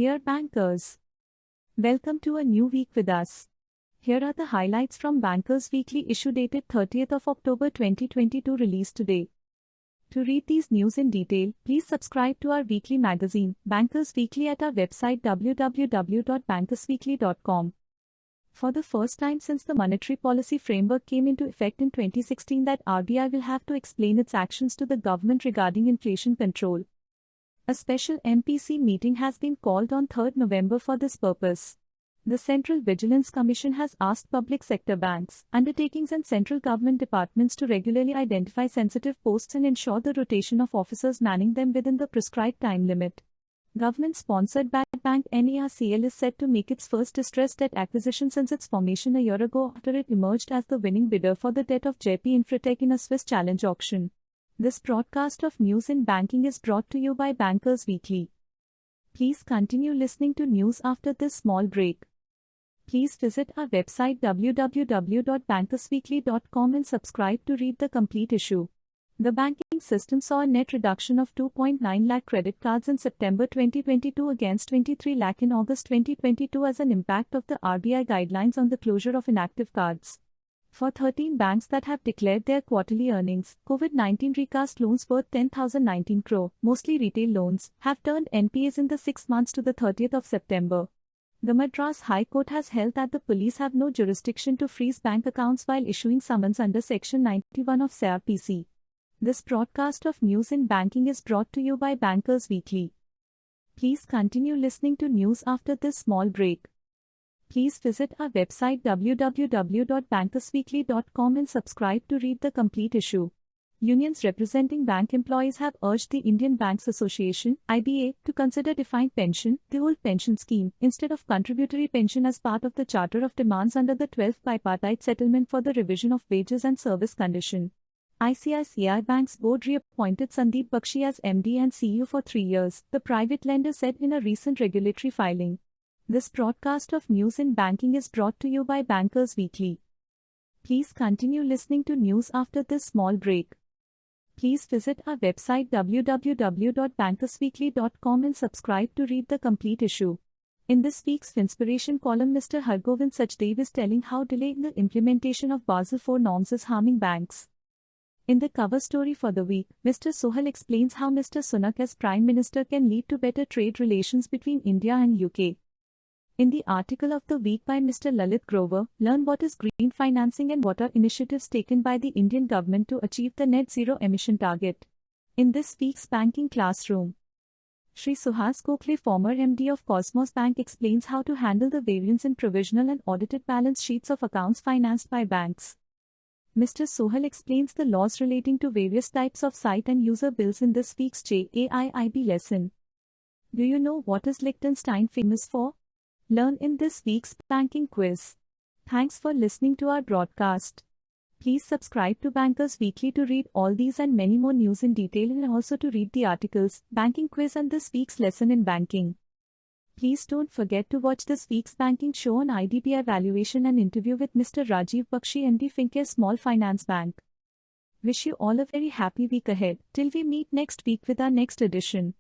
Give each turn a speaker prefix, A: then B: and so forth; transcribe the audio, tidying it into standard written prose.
A: Dear bankers, welcome to a new week with us. Here are the highlights from Bankers Weekly issue dated 30th of October 2022 released today. To read these news in detail, please subscribe to our weekly magazine, Bankers Weekly, at our website www.bankersweekly.com. For the first time since the monetary policy framework came into effect in 2016, that RBI will have to explain its actions to the government regarding inflation control. A special MPC meeting has been called on 3rd November for this purpose. The Central Vigilance Commission has asked public sector banks, undertakings and central government departments to regularly identify sensitive posts and ensure the rotation of officers manning them within the prescribed time limit. Government-sponsored bank NARCL is set to make its first distressed debt acquisition since its formation a year ago after it emerged as the winning bidder for the debt of JP Infratech in a Swiss challenge auction. This broadcast of news in banking is brought to you by Bankers Weekly. Please continue listening to news after this small break. Please visit our website www.bankersweekly.com and subscribe to read the complete issue. The banking system saw a net reduction of 2.9 lakh credit cards in September 2022 against 23 lakh in August 2022 as an impact of the RBI guidelines on the closure of inactive cards. For 13 banks that have declared their quarterly earnings, COVID-19 recast loans worth 10,019 crore, mostly retail loans, have turned NPAs in the 6 months to the 30th of September. The Madras High Court has held that the police have no jurisdiction to freeze bank accounts while issuing summons under Section 91 of CRPC. This broadcast of news in banking is brought to you by Bankers Weekly. Please continue listening to news after this small break. Please visit our website www.bankersweekly.com and subscribe to read the complete issue. Unions representing bank employees have urged the Indian Banks Association (IBA) to consider defined pension, the old pension scheme, instead of contributory pension as part of the Charter of Demands under the 12th Bipartite Settlement for the Revision of Wages and Service Condition. ICICI Bank's board reappointed Sandeep Bakshi as MD and CEO for 3 years, the private lender said in a recent regulatory filing. This broadcast of news in banking is brought to you by Bankers Weekly. Please continue listening to news after this small break. Please visit our website www.bankersweekly.com and subscribe to read the complete issue. In this week's Finspiration column, Mr. Hargovind Sachdev is telling how delay in the implementation of Basel IV norms is harming banks. In the cover story for the week, Mr. Sohal explains how Mr. Sunak as Prime Minister can lead to better trade relations between India and UK. In the article of the week by Mr. Lalit Grover, learn what is green financing and what are initiatives taken by the Indian government to achieve the net zero emission target. In this week's Banking Classroom, Shri Suhas Gokhale, former MD of Cosmos Bank, explains how to handle the variance in provisional and audited balance sheets of accounts financed by banks. Mr. Sohal explains the laws relating to various types of site and user bills in this week's JAIIB lesson. Do you know what is Liechtenstein famous for? Learn in this week's banking quiz. Thanks for listening to our broadcast. Please subscribe to Bankers Weekly to read all these and many more news in detail, and also to read the articles, banking quiz and this week's lesson in banking. Please don't forget to watch this week's banking show on IDBI Valuation and interview with Mr. Rajiv Bakshi, MD Fincare Small Finance Bank. Wish you all a very happy week ahead till we meet next week with our next edition.